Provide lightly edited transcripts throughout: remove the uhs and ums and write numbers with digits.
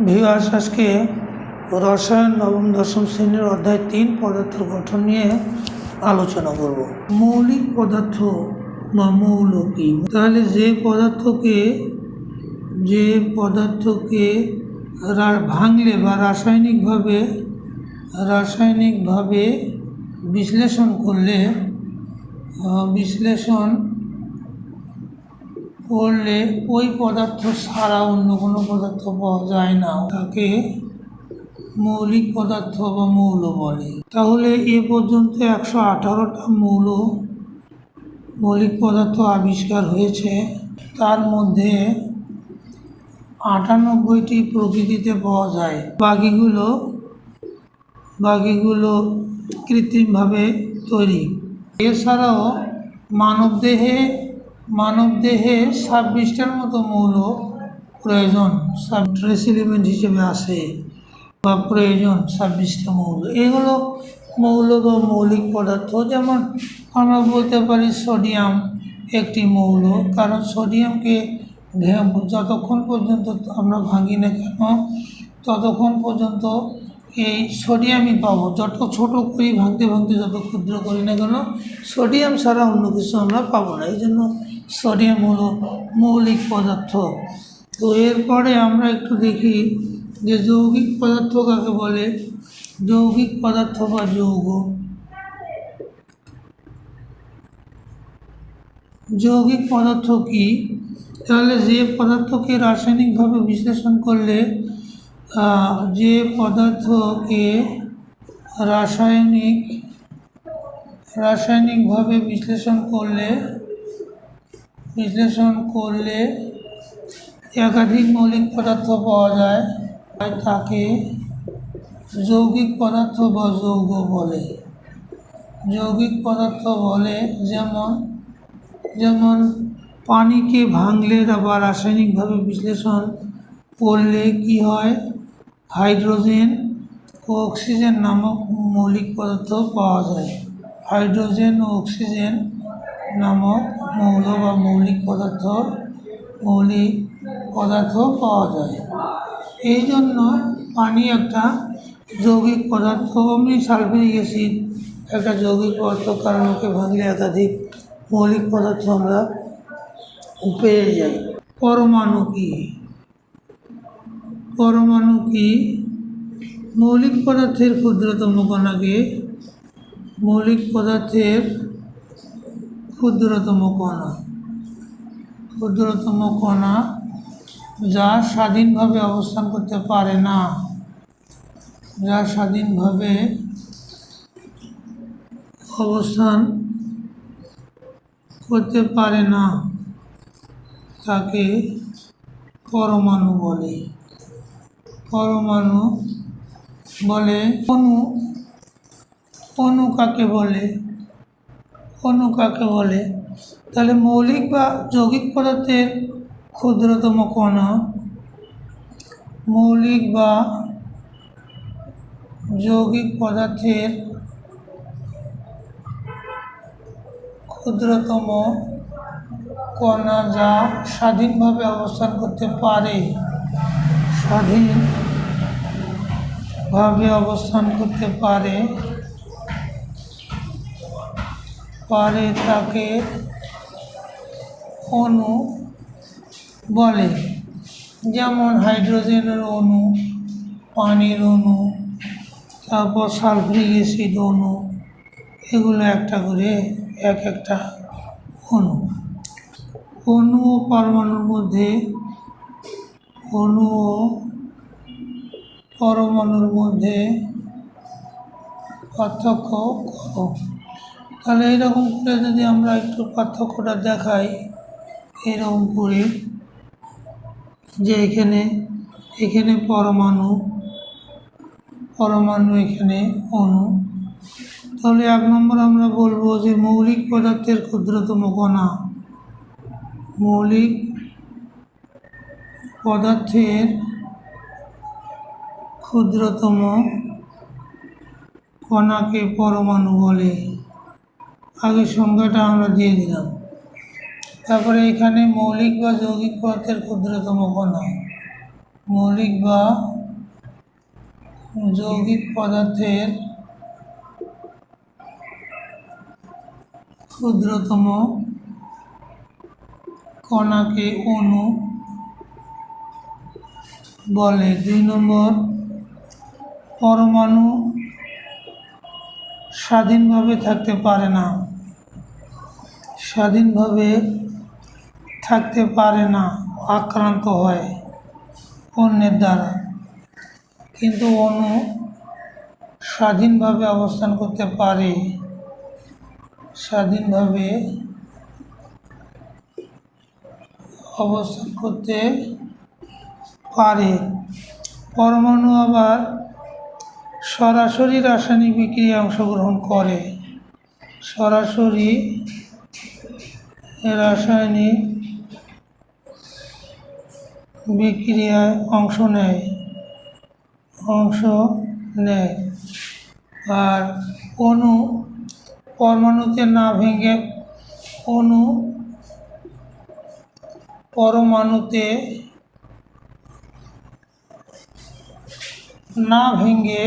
Viewers, আজকে রসায়ন নবম দশম শ্রেণীর অধ্যায় ৩ পদার্থের গঠন নিয়ে আলোচনা করব। মৌলিক পদার্থ বা মৌল কি? তাহলে যে পদার্থকে ভাঙলে বা রাসায়নিকভাবে বিশ্লেষণ করলে ওই পদার্থ ছাড়া অন্য কোনো পদার্থ পাওয়া যায় না, তাকে মৌলিক পদার্থ বা মৌল বলে। তাহলে এ পর্যন্ত 118টা মৌলিক পদার্থ আবিষ্কার হয়েছে। তার মধ্যে 98টি প্রকৃতিতে পাওয়া যায়, বাকিগুলো কৃত্রিমভাবে তৈরি। এছাড়াও মানবদেহে 26টার মতো মৌল প্রয়োজন, ট্রেস এলিমেন্ট হিসেবে আসে বা প্রয়োজন 26টা মৌল। এগুলো মৌল বা মৌলিক পদার্থ। যেমন আমরা বলতে পারি সোডিয়াম একটি মৌল, কারণ সোডিয়ামকে যতক্ষণ পর্যন্ত আমরা ভাঙি না কেন ততক্ষণ পর্যন্ত এই সোডিয়ামই পাবো। যত ছোট করি ভাঙতে যত ক্ষুদ্র করি না কেন সোডিয়াম ছাড়া অন্য কিছু আমরা পাবো না। এই জন্য সোডিয়াম হলো মৌলিক পদার্থ। তো এরপরে আমরা একটু দেখি যে যৌগিক পদার্থ কাকে বলে। যৌগিক পদার্থ বা যৌগ। যৌগিক পদার্থ কি? তাহলে যে পদার্থকে রাসায়নিকভাবে বিশ্লেষণ করলে রাসায়নিকভাবে বিশ্লেষণ করলে একাধিক মৌলিক পদার্থ পাওয়া যায়, তাকে যৌগিক পদার্থ বা যৌগ বলে। যৌগিক পদার্থ বলে যেমন পানিকে ভাঙলে বা রাসায়নিকভাবে বিশ্লেষণ করলে কি হয়? হাইড্রোজেন ও অক্সিজেন নামক মৌলিক পদার্থ পাওয়া যায়। হাইড্রোজেন ও অক্সিজেন নামক মৌল বা মৌলিক পদার্থ পাওয়া যায়। এই জন্য পানি একটা যৌগিক পদার্থ। সালফিউরিক অ্যাসিড একটা যৌগিক পদার্থ, কারণ ওকে ভাঙলে একাধিক মৌলিক পদার্থ আমরা পেয়ে যাই। পরমাণু কি? মৌলিক পদার্থের ক্ষুদ্রতম কণা যা স্বাধীনভাবে অবস্থান করতে পারে না, তাকে পরমাণু বলে। অণু কাকে বলে? তাহলে মৌলিক বা যৌগিক পদার্থের ক্ষুদ্রতম কণা, মৌলিক বা যৌগিক পদার্থের ক্ষুদ্রতম কণা যা স্বাধীনভাবে অবস্থান করতে পারে, তাকে অণু বলে। যেমন হাইড্রোজেনের অণু, পানির অণু, তারপর সালফিউরিক অ্যাসিড অণু, এগুলো একটা করে একটা অণু। অণু ও পরমাণুর মধ্যে পার্থক্য করো। তাহলে এইরকম করে যদি আমরা একটু পার্থক্যটা দেখাই, এরকম করে যে এখানে পরমাণু, এখানে অণু। তাহলে 1 নম্বর আমরা বলবো যে মৌলিক পদার্থের ক্ষুদ্রতম কণা। মৌলিক পদার্থের ক্ষুদ্রতম কণাকে পরমাণু বলে। আগে সংজ্ঞাটা আমরা দিয়ে দিলাম। তারপরে এখানে মৌলিক বা যৌগিক পদার্থের ক্ষুদ্রতম কণা। মৌলিক বা যৌগিক পদার্থের ক্ষুদ্রতম কণাকে অণু বলে। 2 নম্বর, পরমাণু স্বাধীনভাবে থাকতে পারে না, স্বাধীনভাবে থাকতে পারে না, আক্রান্ত হয় অন্যের দ্বারা। কিন্তু অণু স্বাধীনভাবে অবস্থান করতে পারে, স্বাধীনভাবে অবস্থান করতে পারে। পরমাণু আবার সরাসরি রাসায়নিক বিক্রিয়ায় অংশগ্রহণ করে, সরাসরি রাসায়নিক বিক্রিয়ায় অংশ নেয়। আর অণু পরমাণুতে না ভেঙে, অণু পরমাণুতে না ভেঙে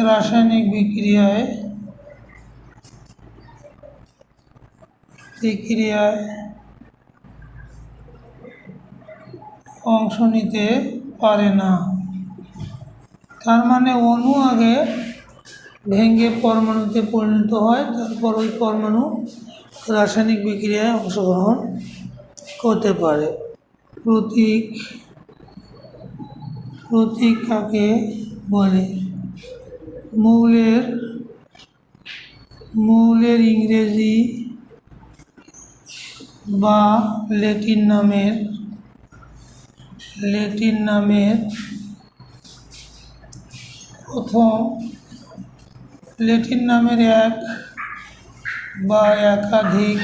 রাসায়নিক বিক্রিয়ায় অংশ নিতে পারে না। তার মানে অণু আগে ভেঙে পরমাণুতে পরিণত হয়, তারপর ওই পরমাণু রাসায়নিক বিক্রিয়ায় অংশগ্রহণ করতে পারে। প্রতীক কাকে বলে? মৌলের ইংরেজি বা ল্যাটিন নামের প্রথম ল্যাটিন নামের এক বা একাধিক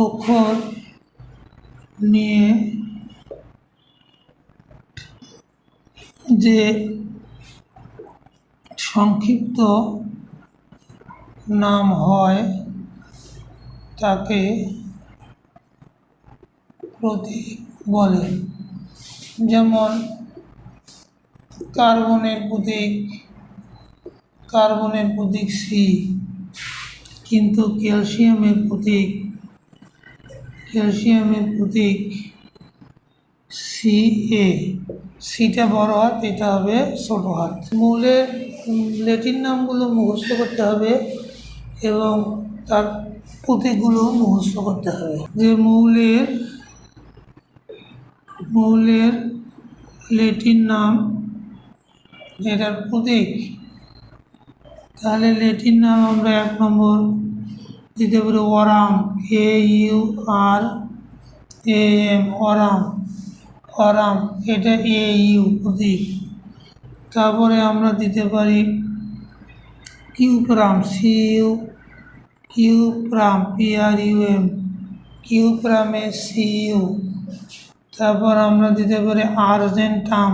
অক্ষর নিয়ে যে সংক্ষিপ্ত নাম হয় তাকে প্রতীক বলে। যেমন কার্বনের প্রতীক সি, কিন্তু ক্যালসিয়ামের প্রতীক Ca, সিটা বড় হাত, এটা হবে ছোট হাত। মৌলের ল্যাটিন নামগুলো মুখস্থ করতে হবে এবং তার প্রতীকগুলো মুখস্থ করতে হবে। যে মৌলের ল্যাটিন নাম, এটার প্রতীক, তাহলে ল্যাটিন নাম আমরা 1 নম্বর দিতে পারি অরাম, AURAM, অরাম, এটা AU প্রতীক। তারপরে আমরা দিতে পারি কিউপ্রাম, PRUM, কিউপ্রামে CU। তারপর আমরা দিতে পারি আর্জেন্টাম,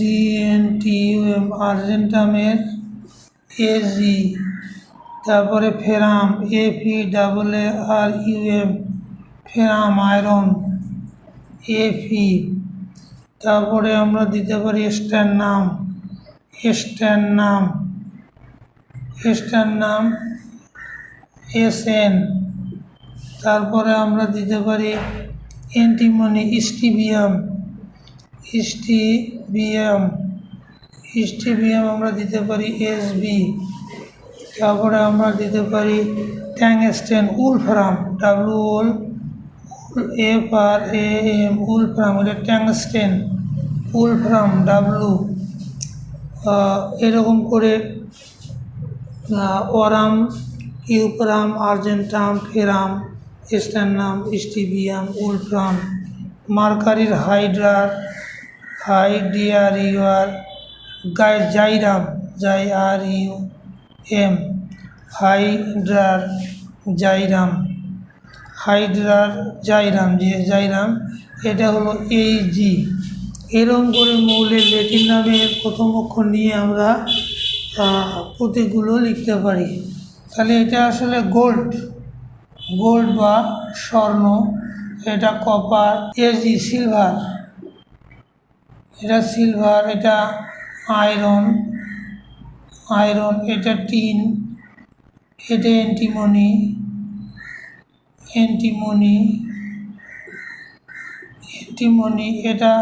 ARGENTUM, আর্জেন্টামের AG। তারপরে ফেরাম, FERRARUM, ফেরাম আয়রন, Fe। তারপরে আমরা দিতে পারি স্ট্যান্নাম, SN। তারপরে আমরা দিতে পারি অ্যান্টিমনি, স্টিবিয়াম আমরা দিতে পারি SB। তারপরে আমরা দিতে পারি ট্যাংস্টেন, উলফ্রাম, WOLFRAM, উলফ্রাম, এটা ট্যাংস্টেন, উলফ্রাম, W। এরকম করে aurum, cuprum, argentum, ferrum, stannum, stibium, wolfram. মার্কারির হাইড্রিয়ার, জাইরাম, জাইরাম, এটা হলো AG। এরকম করে মৌলের ল্যাটিন নামের প্রথম অক্ষর নিয়ে আমরা প্রতীকগুলো লিখতে পারি। তাহলে এটা আসলে গোল্ড গোল্ড বা স্বর্ণ, এটা কপার, এসজি সিলভার, এটা সিলভার, এটা আয়রন, এটা টিন, এটা অ্যান্টিমনি, এটা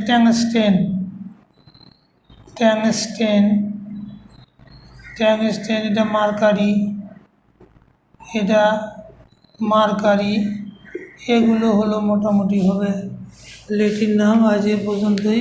ট্যাংস্টেন, এটা মার্কারি। এগুলো হলো মোটামুটিভাবে লেটিন নাম। আজ এ পর্যন্তই।